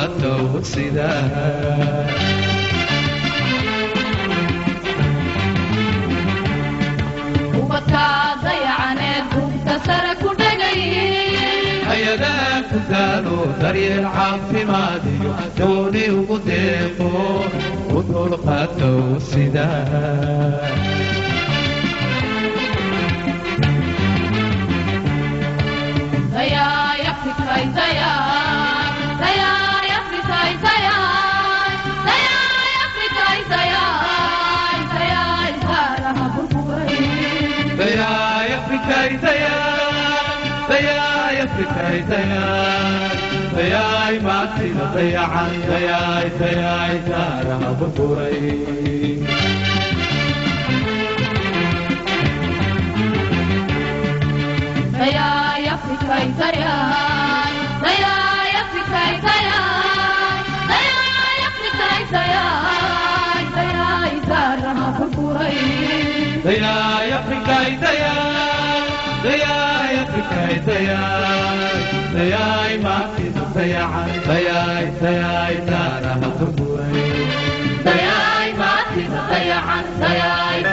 قاتو سيدا وبكاد ضيعنا كنت سرك ودقي هيا كنتانو دري العافمادي دوني وقديقو وطول قاتو سيدا ضياي ما تيجي ضيعان ضياي ترى بطوري ضياي أفريقاي ضياي أفريقاي ضياي أفريقاي ضياي ترى بطوري ضياي أفريقاي ضياي أفريقاي ضياي ما تيجي ضيعان ضياي ترى بطوري ضياي ما تيجي ضيعان ضياي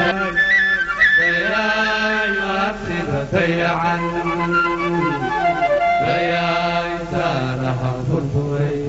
ما تيجي ضيعان ضياي ترى بطوري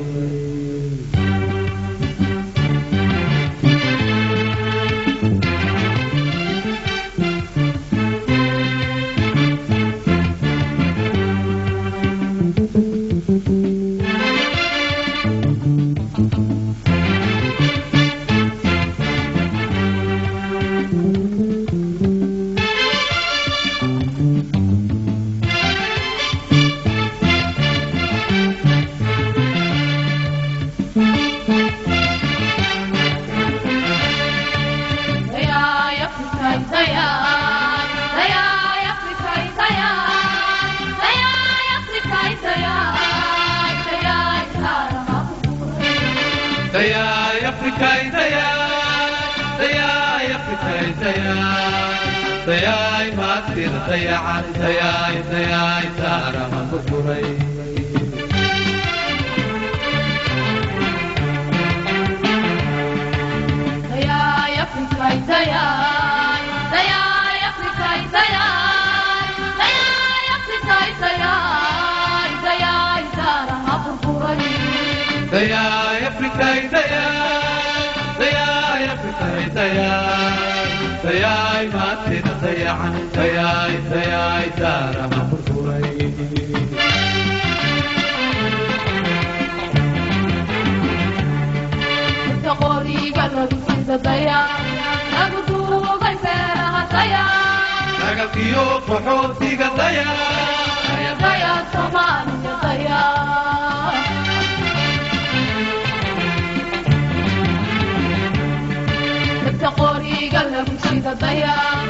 ضياي ما تصير ضيعان ضياي ترى ما بطوري ضياي أفريقاي ضياي أفريقاي ضياي أفريقاي ضياي ترى ما بطوري ضياي أفريقاي ضياي أفريقاي ضياي ما تصير ضيعان ضياي ترى ما بطوري تقولي قلبي كذا ضياء أقدو غيفرها ضياء لقلبي وفحوتي ضياء يا ضياء صمان يا ضياء تقولي قلبي كذا ضياء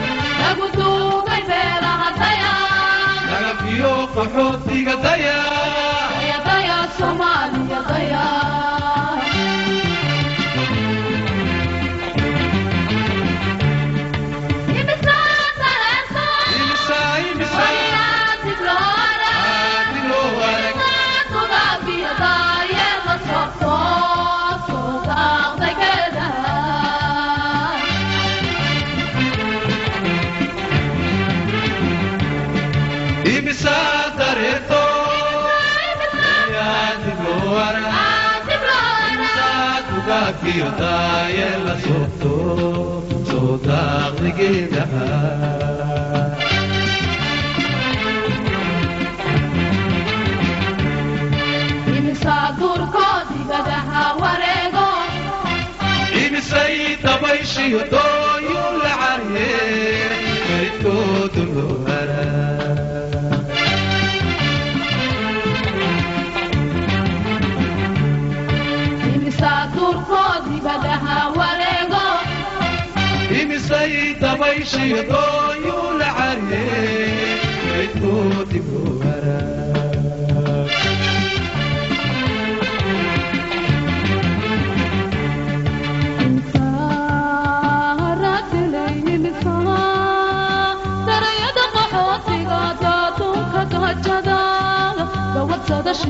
أقدو غيفرها ضياء لقلبي وفحوتي ضياء يا ضياء صمان يا ضياء Quieta la soto sota rigida imsadur kodi badaha warego imsay tabayshi do yul arhe merito dulwara imsadur kodi badaha warego imsay tabayshi do yul arhe merito dulwara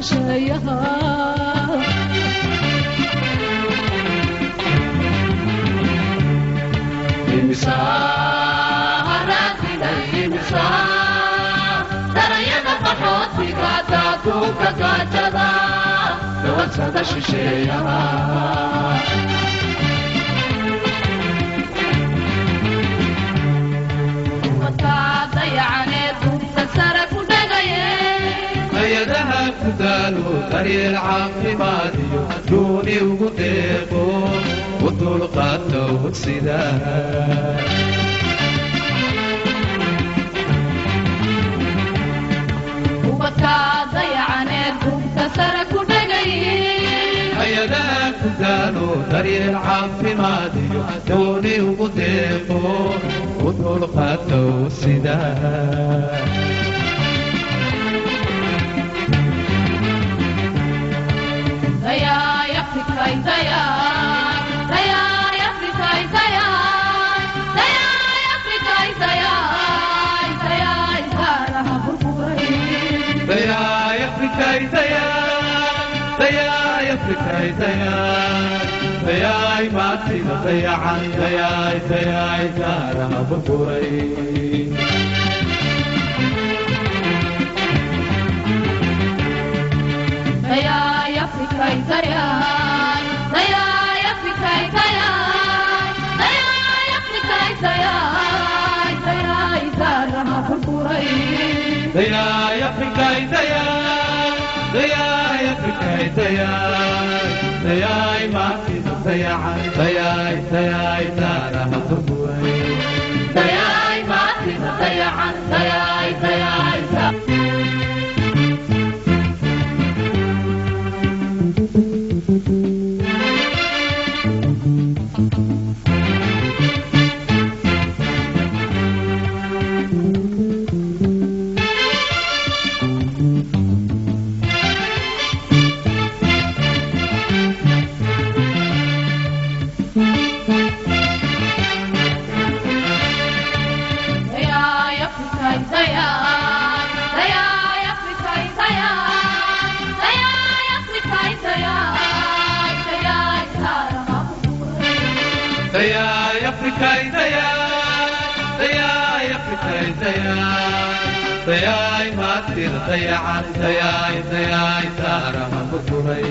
شيشايها dabadsada shisheeyaha hayadaha ku daalo daryeel caafimaadiyo duuni ugu deeqo u dulqaato hogsidaha hayadaha ku daalo daryeel caafimaadiyo duuni ugu deeqo u dulqaato hogsidaha dayay maatida dayacan dayay daaraha burburay dayay maatida dayacan dayay daaraha burburay dayay maatida dayacan dayay dayay maatida dayacan dayay daaraha burburay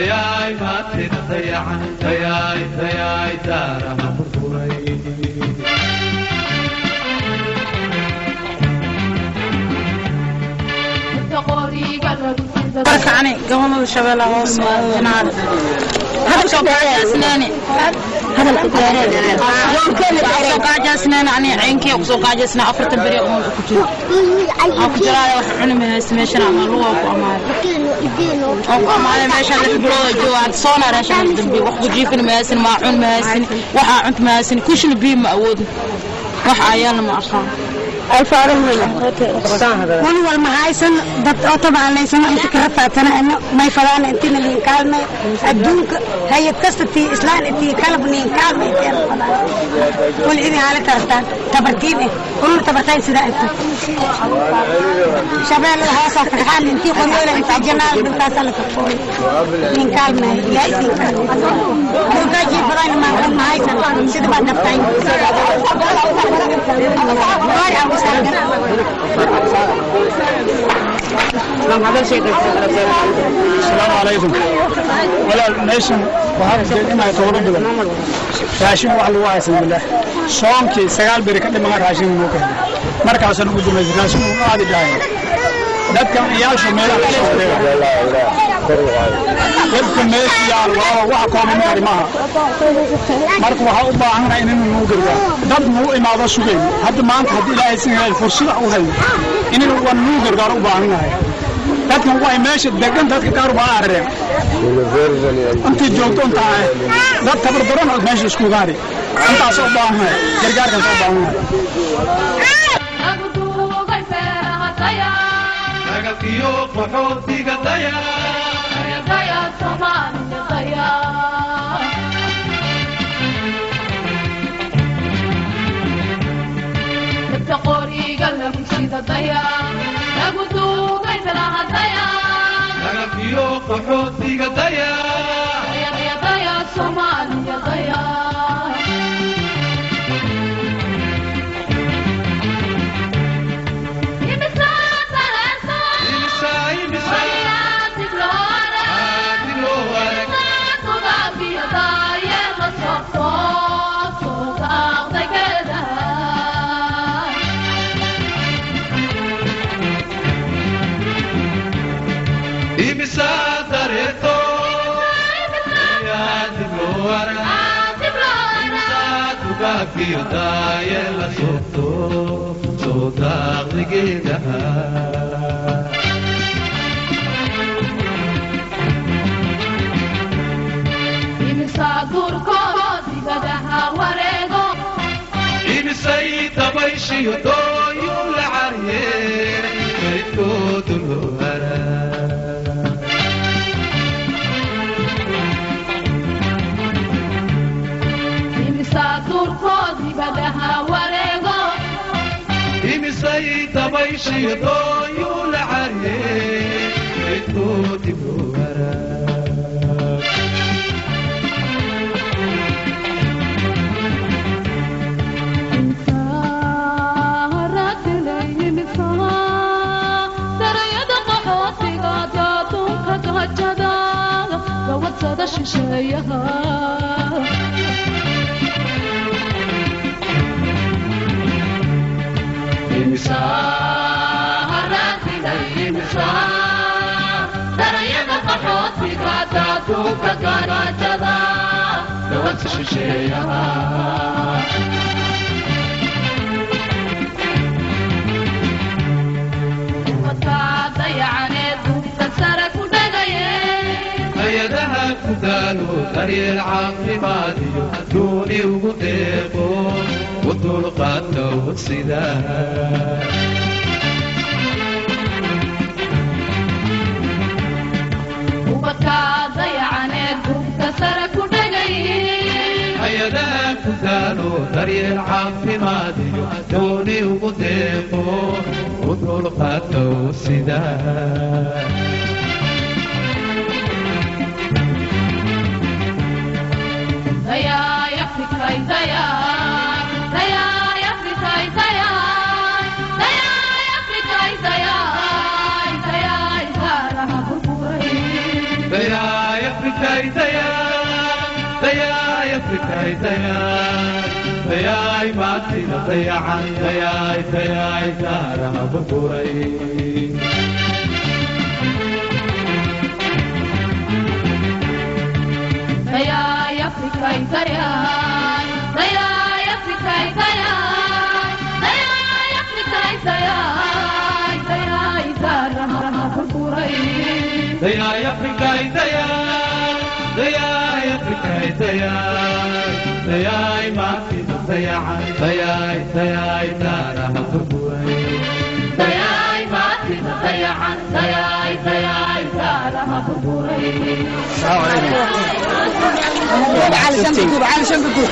dayay maatida dayacan dayay daaraha burburay بركعني قبل الشباب هوس نار هذا شقاع أسناني هذا شقاع أسنان يعني عينك وشقاع أسنان أفرت بريء من الكتير أفرت على واحد من اسمه عملوه وأمار وأمار ما شاء الله بلو جوان صونا رشان الدبي وخجيك الماسن معون ماسن وحعنت ماسن كوشن بيم مأود وحعيان ما أخان الفارغ والله المهايسن ضد طبعا ليس أنت كرفتنا إنه ما يفعلنا أنتنا اللي نكالنا الدنك هي تكستي إسلام أنتي كلب اللي نكالنا والعيني على ترتان تبرتيني كل تبرتين سدا أنت شباب الهاسة في الحال أنتي قلنا أنت جنال بالتاسلة تقول نكالنا لا نكالنا وتجي فرين ما المهايسن سيد بعد نفتين السلام عليكم ولا نيشن وهذا ما يتورد له راشين وعلى واسم بالله صومكي سغال بركه ما راشين موكه markaas aan ugu dumeeyay raashin uu aadi jaay dadkan iyaashu meelaha ka soo dadka meeshiyaal waa waxa kooban arrimaha marka waxa u baahanay inuu noo gargaar dad muu imaado sugay hadda maanta hadii ilaahay siinay fursad u hay inuu wan noo gargaar u baahanay dadkan way meesha degan dadka qaar baa areen intii joogto intaa dad tabardaran oo meesha isku gaari intaas u baahanay gargaarkan u baahanay Yo qaxootiga daya Soomaaliya daya lagu sida daya lagu duugay bilaha daya laga fiyo qaxootiga daya daya daya Soomaaliya daya في داية لصوتو صوتاق لقيدها إمسادور كودي بدها وريغو إمساي تبايشي يدويو العرير كيتو دلوهرا turkoodi badaha wareego imisay tabayshi dooyu la cariyey toodi buwara darayada qaxootiga daadunka gahajada gawadsada shisheeyaha darayada qaxootiga daadunka gahajada gawadsa shisheeyaha hayadaha ku daalo daryeel caafimaadiyo adduuni ugu deeqo u dulqaadka wogsidaha hayadaha ku daalo daryeel caafimaadiyo adduuni ugu deeqo u dulqaadka wogsidaha dayay maatida dayacan dayay daaraha burburay dayay afrikay dayay dayay afrikay dayay dayay afrikay dayay dayay daaraha burburay dayay afrikay dayay dayay afrikay dayay dayay maatida dayacan dayay daaraha burburay dayay maatida dayacan dayay daaraha burburay على شنبكوب